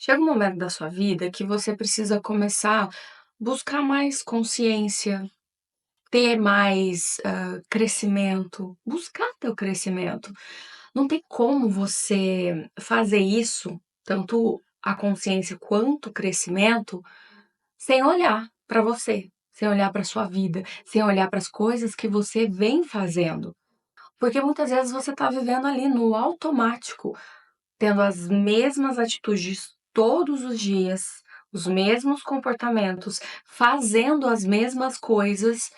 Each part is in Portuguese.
Chega um momento da sua vida que você precisa começar a buscar mais consciência, ter mais, crescimento, buscar teu crescimento. Não tem como você fazer isso, tanto a consciência quanto o crescimento, sem olhar para você, sem olhar para sua vida, sem olhar para as coisas que você vem fazendo. Porque muitas vezes você está vivendo ali no automático, tendo as mesmas atitudes todos os dias, os mesmos comportamentos, fazendo as mesmas coisas,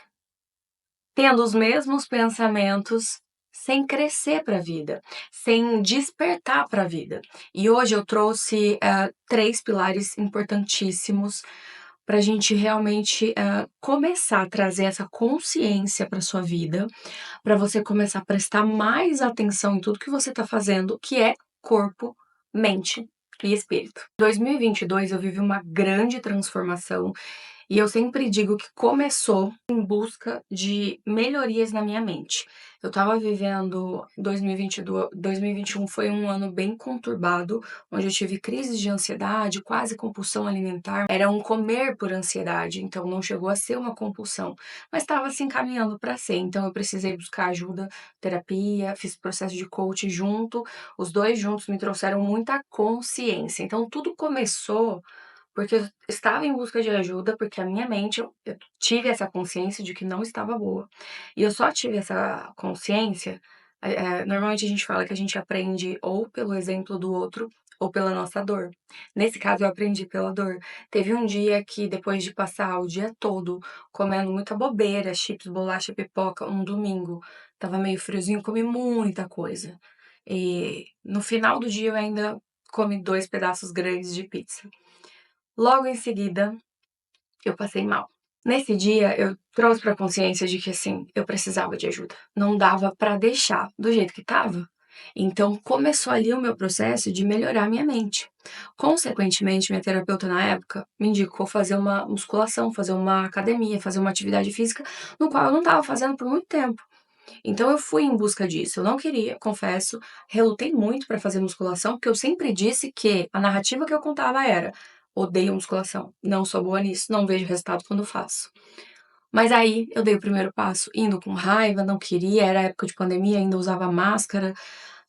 tendo os mesmos pensamentos, sem crescer para a vida, sem despertar para a vida. E hoje eu trouxe 3 pilares importantíssimos para a gente realmente começar a trazer essa consciência para sua vida, para você começar a prestar mais atenção em tudo que você está fazendo, que é corpo, mente e espírito. Em 2022 eu vivi uma grande transformação e eu sempre digo que começou em busca de melhorias na minha mente. Eu estava vivendo 2022, 2021 foi um ano bem conturbado, onde eu tive crises de ansiedade, quase compulsão alimentar. Era um comer por ansiedade, então não chegou a ser uma compulsão, mas estava se encaminhando para ser. Então eu precisei buscar ajuda, terapia, fiz processo de coach junto. Os dois juntos me trouxeram muita consciência. Então tudo começou porque eu estava em busca de ajuda, porque a minha mente, eu tive essa consciência de que não estava boa. E eu só tive essa consciência, normalmente a gente fala que a gente aprende ou pelo exemplo do outro ou pela nossa dor. Nesse caso, eu aprendi pela dor. Teve um dia que, depois de passar o dia todo comendo muita bobeira, chips, bolacha, pipoca, um domingo, tava meio friozinho, comi muita coisa. E no final do dia eu ainda comi 2 pedaços grandes de pizza. Logo em seguida, eu passei mal. Nesse dia, eu trouxe pra consciência de que, assim, eu precisava de ajuda. Não dava pra deixar do jeito que estava. Então, começou ali o meu processo de melhorar minha mente. Consequentemente, minha terapeuta na época me indicou fazer uma musculação, fazer uma academia, fazer uma atividade física, no qual eu não estava fazendo por muito tempo. Então, eu fui em busca disso. Eu não queria, confesso, relutei muito pra fazer musculação, porque eu sempre disse que a narrativa que eu contava era: odeio musculação, não sou boa nisso, não vejo resultado quando faço. Mas aí eu dei o primeiro passo, indo com raiva, não queria, era época de pandemia, ainda usava máscara,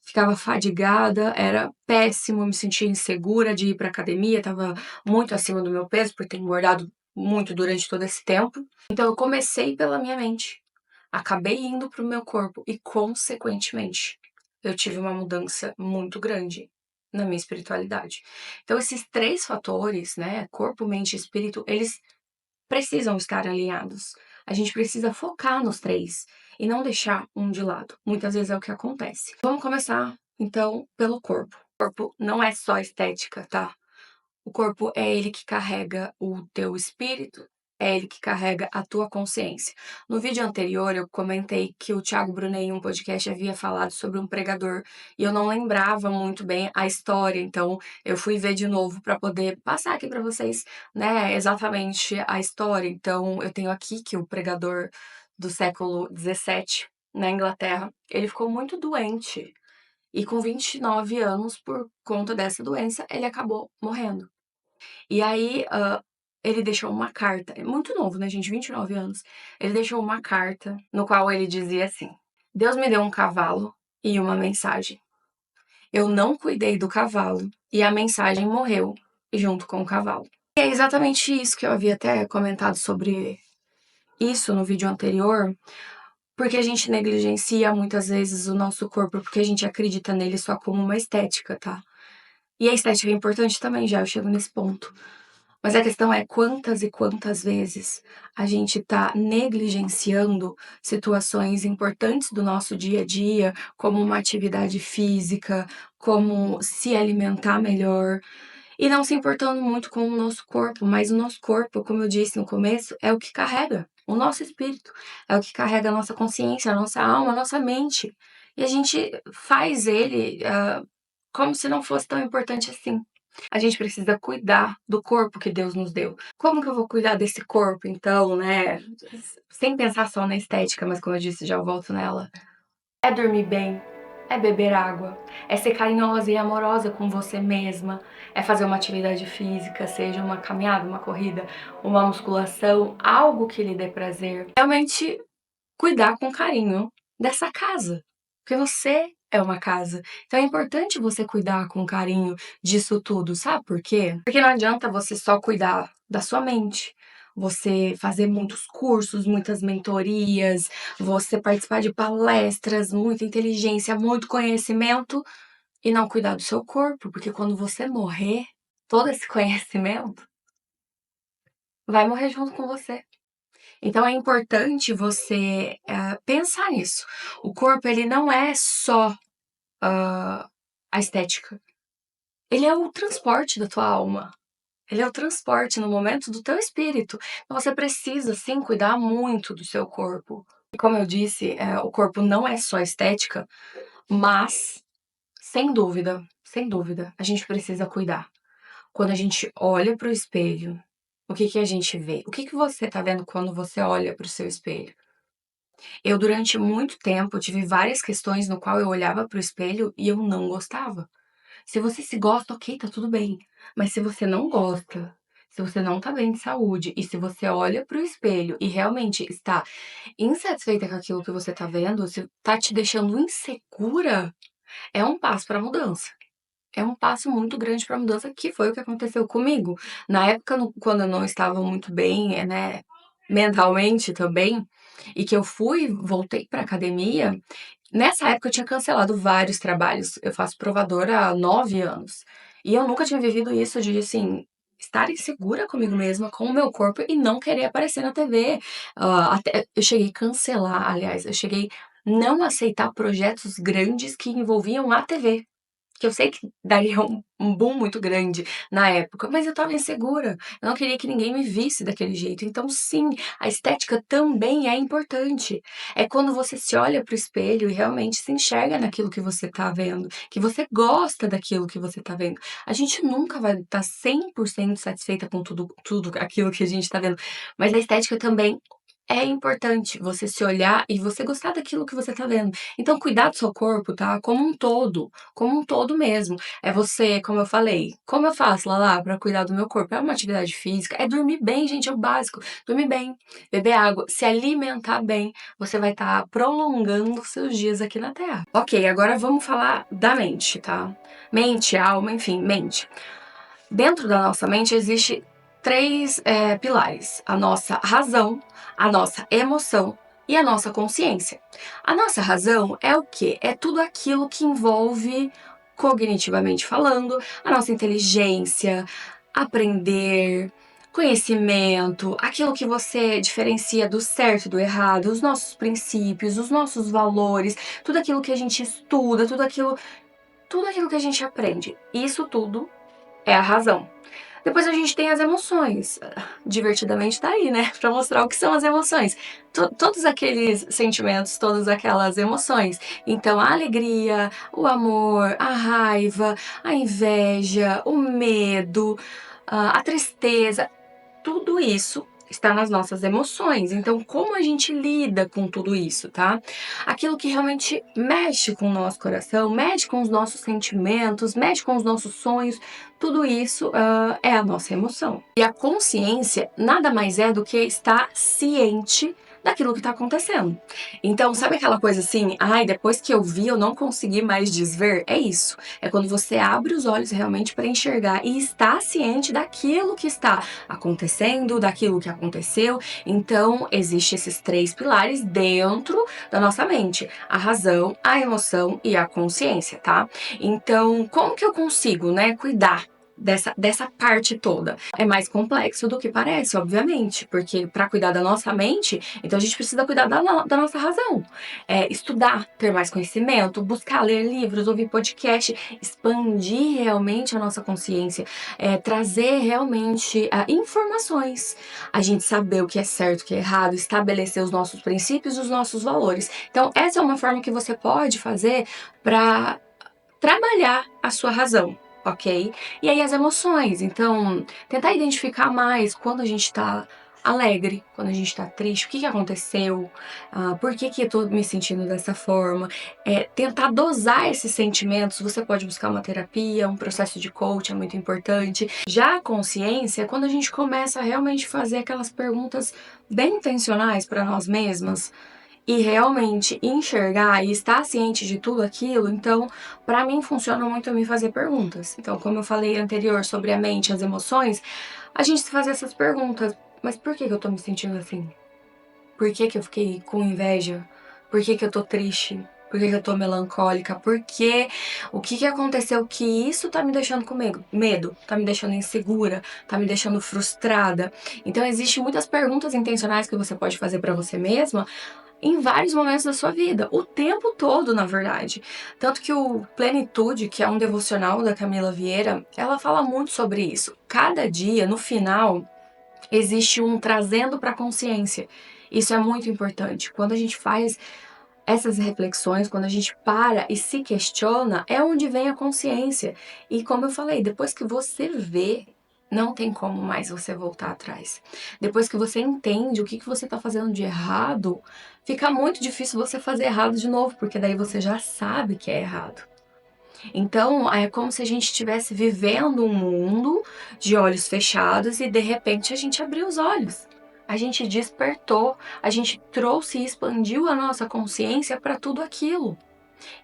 ficava fadigada, era péssimo, me sentia insegura de ir para academia, estava muito acima do meu peso, por ter engordado muito durante todo esse tempo. Então eu comecei pela minha mente, acabei indo para o meu corpo e, consequentemente, eu tive uma mudança muito grande na minha espiritualidade. Então esses 3 fatores, né, corpo, mente e espírito, eles precisam estar alinhados. A gente precisa focar nos 3 e não deixar um de lado. Muitas vezes é o que acontece. Vamos começar, então, pelo corpo. O corpo não é só estética, tá? O corpo é ele que carrega o teu espírito, é ele que carrega a tua consciência. No vídeo anterior, eu comentei que o Thiago Brunet, em um podcast, havia falado sobre um pregador e eu não lembrava muito bem a história, então eu fui ver de novo para poder passar aqui para vocês, né, exatamente a história. Então, eu tenho aqui que o pregador do século XVII, na Inglaterra, ele ficou muito doente e com 29 anos, por conta dessa doença, ele acabou morrendo. E aí, ele deixou uma carta, é muito novo, né, gente, 29 anos. Ele deixou uma carta no qual ele dizia assim: "Deus me deu um cavalo e uma mensagem. Eu não cuidei do cavalo e a mensagem morreu junto com o cavalo". E é exatamente isso que eu havia até comentado sobre isso no vídeo anterior, porque a gente negligencia muitas vezes o nosso corpo, porque a gente acredita nele só como uma estética, tá. E a estética é importante também, já eu chego nesse ponto. Mas a questão é quantas e quantas vezes a gente tá negligenciando situações importantes do nosso dia a dia, como uma atividade física, como se alimentar melhor, e não se importando muito com o nosso corpo. Mas o nosso corpo, como eu disse no começo, é o que carrega o nosso espírito, é o que carrega a nossa consciência, a nossa alma, a nossa mente. E a gente faz ele, como se não fosse tão importante assim. A gente precisa cuidar do corpo que Deus nos deu. Como que eu vou cuidar desse corpo, então, né? Sem pensar só na estética, mas como eu disse, já volto nela. É dormir bem, é beber água, é ser carinhosa e amorosa com você mesma, é fazer uma atividade física, seja uma caminhada, uma corrida, uma musculação, algo que lhe dê prazer. Realmente cuidar com carinho dessa casa, porque você é uma casa. Então é importante você cuidar com carinho disso tudo, sabe por quê? Porque não adianta você só cuidar da sua mente, você fazer muitos cursos, muitas mentorias, você participar de palestras, muita inteligência, muito conhecimento e não cuidar do seu corpo, porque quando você morrer, todo esse conhecimento vai morrer junto com você. Então é importante você pensar nisso. O corpo ele não é só a estética. Ele é o transporte da tua alma. Ele é o transporte no momento do teu espírito. Então você precisa sim cuidar muito do seu corpo. E como eu disse, o corpo não é só estética, mas sem dúvida, a gente precisa cuidar. Quando a gente olha para o espelho, o que que a gente vê? O que que você tá vendo quando você olha para o seu espelho? Eu, durante muito tempo, tive várias questões no qual eu olhava para o espelho e eu não gostava. Se você se gosta, ok, tá tudo bem. Mas se você não gosta, se você não tá bem de saúde e se você olha para o espelho e realmente está insatisfeita com aquilo que você tá vendo, se tá te deixando insegura, é um passo para mudança. É um passo muito grande para mudança, que foi o que aconteceu comigo. Na época, quando eu não estava muito bem, né, mentalmente também, e que eu voltei para academia, nessa época eu tinha cancelado vários trabalhos. Eu faço provadora há 9 anos. E eu nunca tinha vivido isso de, assim, estar insegura comigo mesma, com o meu corpo e não querer aparecer na TV. Até eu cheguei a cancelar, aliás, eu cheguei não aceitar projetos grandes que envolviam a TV. Que eu sei que daria um boom muito grande na época, mas eu estava insegura, eu não queria que ninguém me visse daquele jeito. Então sim, a estética também é importante. É quando você se olha para o espelho e realmente se enxerga naquilo que você está vendo, que você gosta daquilo que você está vendo. A gente nunca vai estar 100% satisfeita com tudo aquilo que a gente está vendo, mas a estética também é importante você se olhar e você gostar daquilo que você está vendo. Então cuidar do seu corpo, tá, como um todo mesmo. É você, como eu falei, como eu faço, Lala, pra cuidar do meu corpo? É uma atividade física, é dormir bem, gente, é o básico. Dormir bem, beber água, se alimentar bem, você vai estar prolongando os seus dias aqui na Terra. Ok, agora vamos falar da mente, tá? Mente, alma, enfim, mente. Dentro da nossa mente existe três pilares: a nossa razão, a nossa emoção e a nossa consciência. A nossa razão é o quê? É tudo aquilo que envolve, cognitivamente falando, a nossa inteligência, aprender, conhecimento, aquilo que você diferencia do certo e do errado, os nossos princípios, os nossos valores, tudo aquilo que a gente estuda, tudo aquilo que a gente aprende. Isso tudo é a razão. Depois a gente tem as emoções. Divertidamente tá aí, né? Pra mostrar o que são as emoções. Todos aqueles sentimentos, todas aquelas emoções. Então, a alegria, o amor, a raiva, a inveja, o medo, a tristeza, tudo isso está nas nossas emoções. Então, como a gente lida com tudo isso, tá? Aquilo que realmente mexe com o nosso coração, mexe com os nossos sentimentos, mexe com os nossos sonhos, tudo isso é a nossa emoção. E a consciência nada mais é do que estar ciente daquilo que está acontecendo. Então, sabe aquela coisa assim, ai, depois que eu vi, eu não consegui mais desver? É isso. É quando você abre os olhos realmente para enxergar e está ciente daquilo que está acontecendo, daquilo que aconteceu. Então, existem esses três pilares dentro da nossa mente: a razão, a emoção e a consciência, tá? Então, como que eu consigo, né, cuidar dessa parte toda? É mais complexo do que parece, obviamente, porque para cuidar da nossa mente, então a gente precisa cuidar da nossa razão. Estudar, ter mais conhecimento, buscar ler livros, ouvir podcast, expandir realmente a nossa consciência, trazer realmente informações, a gente saber o que é certo, o que é errado, estabelecer os nossos princípios e os nossos valores. Então, essa é uma forma que você pode fazer para trabalhar a sua razão, ok? E aí as emoções, então tentar identificar mais quando a gente tá alegre, quando a gente tá triste, o que que aconteceu, por que que eu tô me sentindo dessa forma, tentar dosar esses sentimentos. Você pode buscar uma terapia, um processo de coaching é muito importante. Já a consciência é quando a gente começa a realmente fazer aquelas perguntas bem intencionais para nós mesmas, e realmente enxergar e estar ciente de tudo aquilo. Então, para mim funciona muito eu me fazer perguntas. Então, como eu falei anterior sobre a mente e as emoções, a gente se fazer essas perguntas. Mas por que que eu tô me sentindo assim? Por que que eu fiquei com inveja? Por que que eu tô triste? Por que que eu tô melancólica? Por que? O que que aconteceu que isso tá me deixando com medo? Tá me deixando insegura? Tá me deixando frustrada? Então, existem muitas perguntas intencionais que você pode fazer para você mesma em vários momentos da sua vida, o tempo todo, na verdade. Tanto que o Plenitude, que é um devocional da Camila Vieira, ela fala muito sobre isso. Cada dia, no final, existe um trazendo para a consciência. Isso é muito importante. Quando a gente faz essas reflexões, quando a gente para e se questiona, é onde vem a consciência. E como eu falei, depois que você vê, não tem como mais você voltar atrás. Depois que você entende o que você está fazendo de errado, fica muito difícil você fazer errado de novo, porque daí você já sabe que é errado. Então, é como se a gente estivesse vivendo um mundo de olhos fechados e de repente a gente abriu os olhos. A gente despertou, a gente trouxe e expandiu a nossa consciência para tudo aquilo.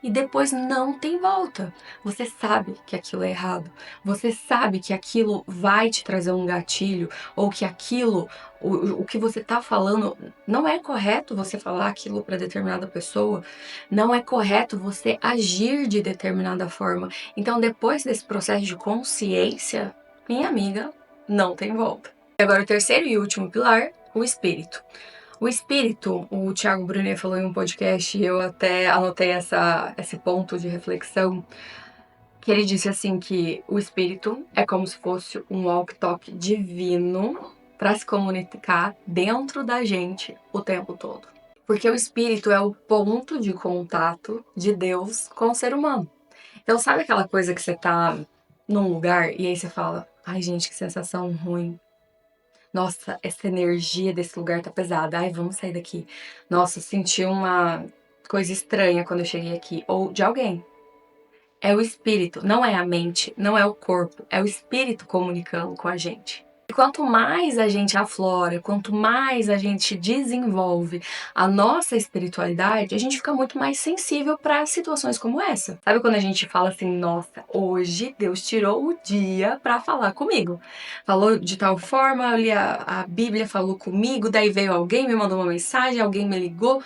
E depois não tem volta. Você sabe que aquilo é errado. Você sabe que aquilo vai te trazer um gatilho, ou que aquilo, o que você tá falando, não é correto você falar aquilo para determinada pessoa, não é correto você agir de determinada forma. Então, depois desse processo de consciência, minha amiga, não tem volta. E agora, o terceiro e último pilar, o espírito. O espírito, o Thiago Brunet falou em um podcast, e eu até anotei esse ponto de reflexão, que ele disse assim que o espírito é como se fosse um walkie-talkie divino para se comunicar dentro da gente o tempo todo. Porque o espírito é o ponto de contato de Deus com o ser humano. Então, sabe aquela coisa que você tá num lugar e aí você fala: ai, gente, que sensação ruim. Nossa, essa energia desse lugar tá pesada. Ai, vamos sair daqui. Nossa, senti uma coisa estranha quando eu cheguei aqui. Ou de alguém. É o espírito, não é a mente, não é o corpo. É o espírito comunicando com a gente. E quanto mais a gente aflora, quanto mais a gente desenvolve a nossa espiritualidade, a gente fica muito mais sensível para situações como essa. Sabe quando a gente fala assim: nossa, hoje Deus tirou o dia para falar comigo. Falou de tal forma, eu li a Bíblia, falou comigo, daí veio alguém, me mandou uma mensagem, alguém me ligou.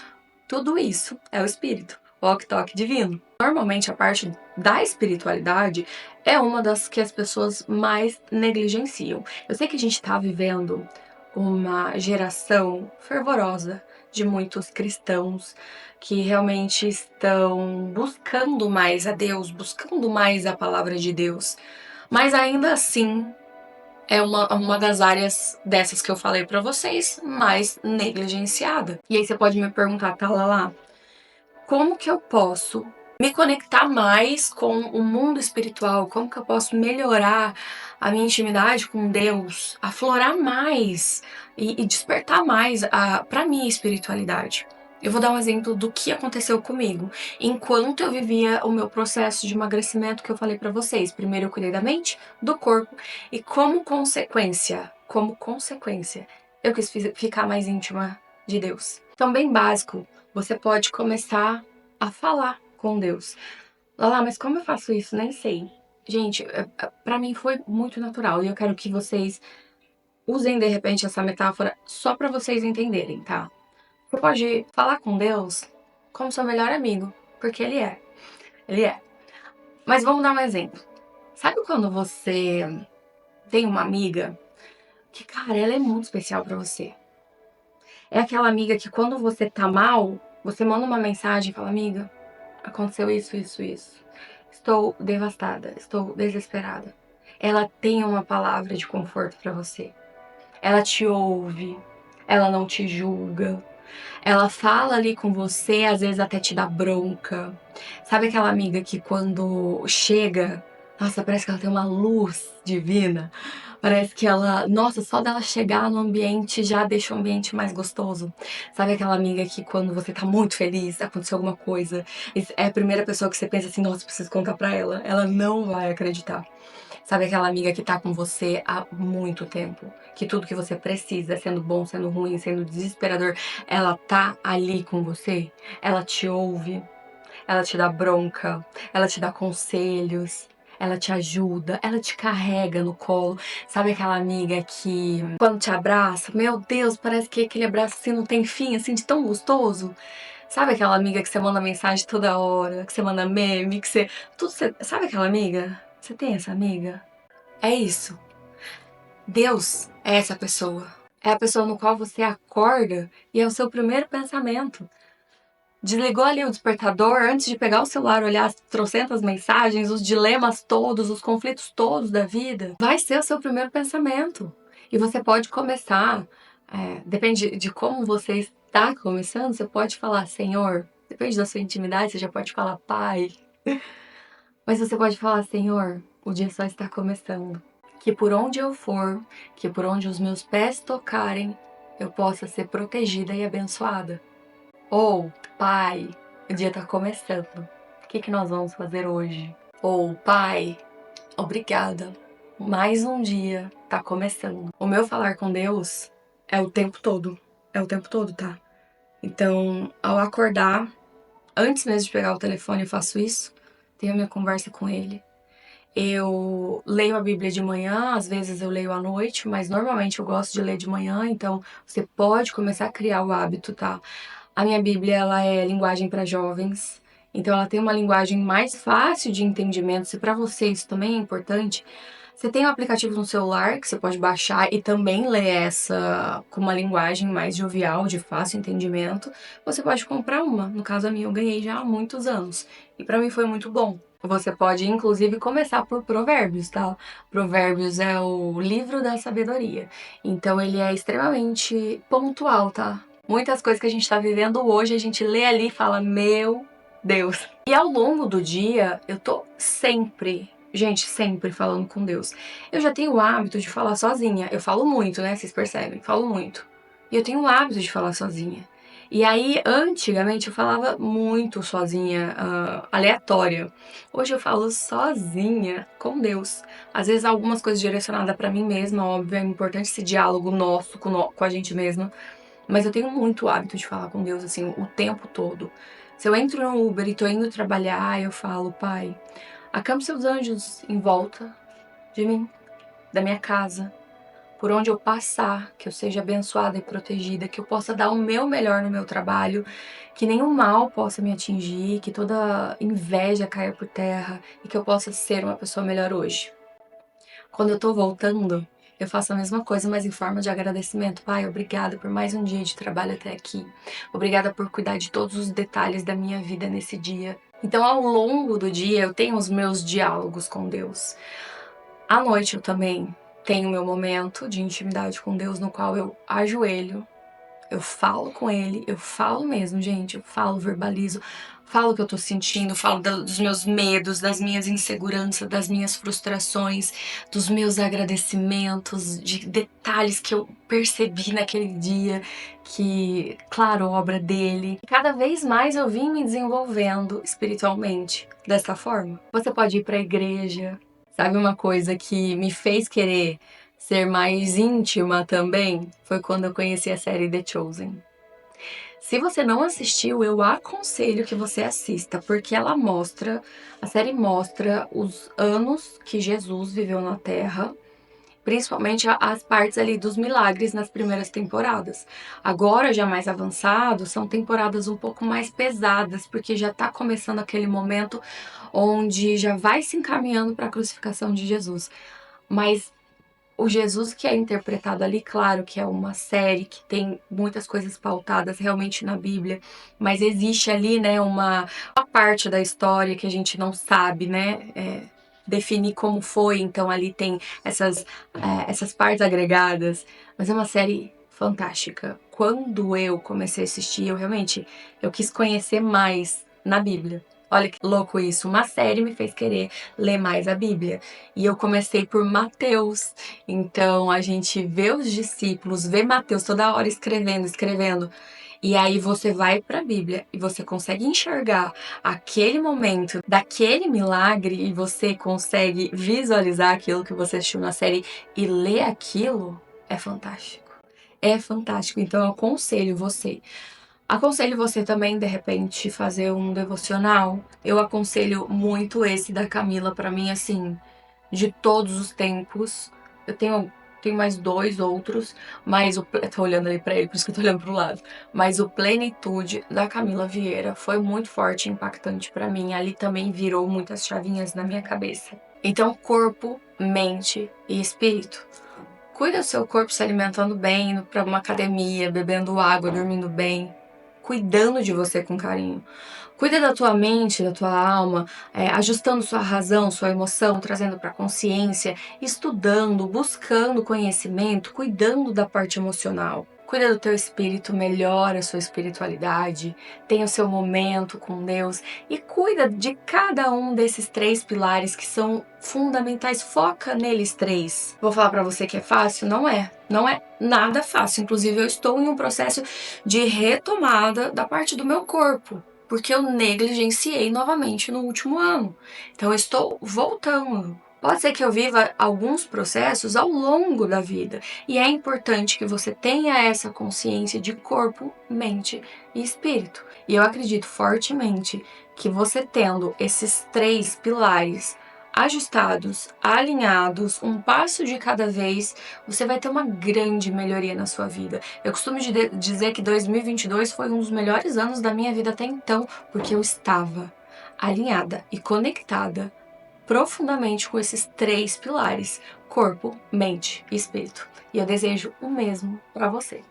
Tudo isso é o espírito, o walkie-talkie divino. Normalmente a parte da espiritualidade é uma das que as pessoas mais negligenciam. Eu sei que a gente está vivendo uma geração fervorosa de muitos cristãos que realmente estão buscando mais a Deus, buscando mais a palavra de Deus, mas ainda assim é uma das áreas dessas que eu falei pra vocês mais negligenciada. E aí você pode me perguntar: tá, lá, como que eu posso me conectar mais com o mundo espiritual? Como que eu posso melhorar a minha intimidade com Deus, aflorar mais e despertar mais para minha espiritualidade? Eu vou dar um exemplo do que aconteceu comigo enquanto eu vivia o meu processo de emagrecimento que eu falei para vocês. Primeiro eu cuidei da mente, do corpo e como consequência, eu quis ficar mais íntima de Deus. Então, bem básico, você pode começar a falar com Deus. Lala, mas como eu faço isso? Nem sei. Gente, pra mim foi muito natural e eu quero que vocês usem de repente essa metáfora só pra vocês entenderem, tá? Você pode falar com Deus como seu melhor amigo, porque ele é. Ele é. Mas vamos dar um exemplo. Sabe quando você tem uma amiga que, cara, ela é muito especial pra você? É aquela amiga que quando você tá mal, você manda uma mensagem e fala: amiga, aconteceu isso, isso, isso. Estou devastada, estou desesperada. Ela tem uma palavra de conforto pra você. Ela te ouve, ela não te julga. Ela fala ali com você, às vezes até te dá bronca. Sabe aquela amiga que quando chega, nossa, parece que ela tem uma luz divina? Parece que ela, nossa, só dela chegar no ambiente já deixa o ambiente mais gostoso. Sabe aquela amiga que quando você tá muito feliz, aconteceu alguma coisa, é a primeira pessoa que você pensa assim, nossa, preciso contar pra ela. Ela não vai acreditar. Sabe aquela amiga que tá com você há muito tempo, que tudo que você precisa, sendo bom, sendo ruim, sendo desesperador, ela tá ali com você? Ela te ouve, ela te dá bronca, ela te dá conselhos, ela te ajuda, ela te carrega no colo. Sabe aquela amiga que quando te abraça, meu Deus, parece que aquele abraço assim não tem fim, assim, de tão gostoso? Sabe aquela amiga que você manda mensagem toda hora, que você manda meme, que você. Tudo você... Sabe aquela amiga? Você tem essa amiga? É isso. Deus é essa pessoa. É a pessoa no qual você acorda e é o seu primeiro pensamento. Desligou ali o despertador antes de pegar o celular, olhar as trocentas mensagens, os dilemas todos, os conflitos todos da vida. Vai ser o seu primeiro pensamento. E você pode começar, depende de como você está começando, você pode falar Senhor, depende da sua intimidade, você já pode falar Pai. Mas você pode falar Senhor, o dia só está começando. Que por onde eu for, que por onde os meus pés tocarem, eu possa ser protegida e abençoada. Ou, pai, o dia tá começando. O que nós vamos fazer hoje? Ou, pai, obrigada. Mais um dia tá começando. O meu falar com Deus é o tempo todo. É o tempo todo, tá? Então, ao acordar, antes mesmo de pegar o telefone, eu faço isso. Tenho a minha conversa com ele. Eu leio a Bíblia de manhã, às vezes eu leio à noite, mas normalmente eu gosto de ler de manhã, então você pode começar a criar o hábito, tá? A minha Bíblia, ela é linguagem para jovens, então ela tem uma linguagem mais fácil de entendimento. Se para você isso também é importante, você tem um aplicativo no celular que você pode baixar e também ler essa com uma linguagem mais jovial, de fácil entendimento. Você pode comprar uma. No caso a minha eu ganhei já há muitos anos e para mim foi muito bom. Você pode inclusive começar por Provérbios, tá? Provérbios é o livro da sabedoria. Então ele é extremamente pontual, tá? Muitas coisas que a gente está vivendo hoje, a gente lê ali e fala, meu Deus. E ao longo do dia, eu tô sempre, gente, sempre falando com Deus. Eu já tenho o hábito de falar sozinha. Eu falo muito, né? Vocês percebem? Falo muito. E eu tenho o hábito de falar sozinha. E aí, antigamente, eu falava muito sozinha, aleatória. Hoje eu falo sozinha com Deus. Às vezes, algumas coisas direcionadas para mim mesma, óbvio, é importante esse diálogo nosso com a gente mesma. Mas eu tenho muito hábito de falar com Deus, assim, o tempo todo. Se eu entro no Uber e tô indo trabalhar, eu falo, Pai, acampe seus anjos em volta de mim, da minha casa, por onde eu passar, que eu seja abençoada e protegida, que eu possa dar o meu melhor no meu trabalho, que nenhum mal possa me atingir, que toda inveja caia por terra e que eu possa ser uma pessoa melhor hoje. Quando eu tô voltando, eu faço a mesma coisa, mas em forma de agradecimento. Pai, obrigada por mais um dia de trabalho até aqui. Obrigada por cuidar de todos os detalhes da minha vida nesse dia. Então, ao longo do dia, eu tenho os meus diálogos com Deus. À noite, eu também tenho meu momento de intimidade com Deus, no qual eu ajoelho, eu falo com ele, eu falo mesmo, gente, eu falo, verbalizo, falo o que eu tô sentindo, falo dos meus medos, das minhas inseguranças, das minhas frustrações, dos meus agradecimentos, de detalhes que eu percebi naquele dia, que, claro, obra dele. Cada vez mais eu vim me desenvolvendo espiritualmente dessa forma. Você pode ir pra igreja, sabe uma coisa que me fez querer ser mais íntima também foi quando eu conheci a série The Chosen. Se você não assistiu, eu aconselho que você assista, porque a série mostra os anos que Jesus viveu na Terra, principalmente as partes ali dos milagres nas primeiras temporadas. Agora, já mais avançado, são temporadas um pouco mais pesadas, porque já tá começando aquele momento onde já vai se encaminhando para a crucificação de Jesus. Mas o Jesus que é interpretado ali, claro que é uma série que tem muitas coisas pautadas realmente na Bíblia, mas existe ali, né, uma parte da história que a gente não sabe, né, definir como foi, então ali tem essas partes agregadas, mas é uma série fantástica. Quando eu comecei a assistir, eu quis conhecer mais na Bíblia. Olha que louco isso, uma série me fez querer ler mais a Bíblia. E eu comecei por Mateus. Então a gente vê os discípulos, vê Mateus toda hora escrevendo, escrevendo. E aí você vai para a Bíblia e você consegue enxergar aquele momento daquele milagre e você consegue visualizar aquilo que você assistiu na série e ler aquilo, é fantástico. É fantástico. Então eu aconselho você também, de repente, fazer um devocional. Eu aconselho muito esse da Camila, pra mim, assim, de todos os tempos. Eu tenho mais dois outros, mas eu tô olhando ali pra ele, por isso que eu tô olhando pro lado. Mas o Plenitude da Camila Vieira foi muito forte e impactante pra mim. Ali também virou muitas chavinhas na minha cabeça. Então, corpo, mente e espírito. Cuida do seu corpo se alimentando bem, indo pra uma academia, bebendo água, dormindo bem, cuidando de você com carinho. Cuida da tua mente, da tua alma, ajustando sua razão, sua emoção, trazendo para consciência, estudando, buscando conhecimento, cuidando da parte emocional. Cuida do teu espírito, melhora a sua espiritualidade, tenha o seu momento com Deus e cuida de cada um desses três pilares que são fundamentais. Foca neles três. Vou falar para você que é fácil? Não é. Não é nada fácil. Inclusive, eu estou em um processo de retomada da parte do meu corpo, porque eu negligenciei novamente no último ano. Então eu estou voltando. Pode ser que eu viva alguns processos ao longo da vida, e é importante que você tenha essa consciência de corpo, mente e espírito. E eu acredito fortemente que você tendo esses três pilares ajustados, alinhados, um passo de cada vez, você vai ter uma grande melhoria na sua vida. Eu costumo dizer que 2022 foi um dos melhores anos da minha vida até então, porque eu estava alinhada e conectada profundamente com esses três pilares: corpo, mente e espírito. E eu desejo o mesmo para você.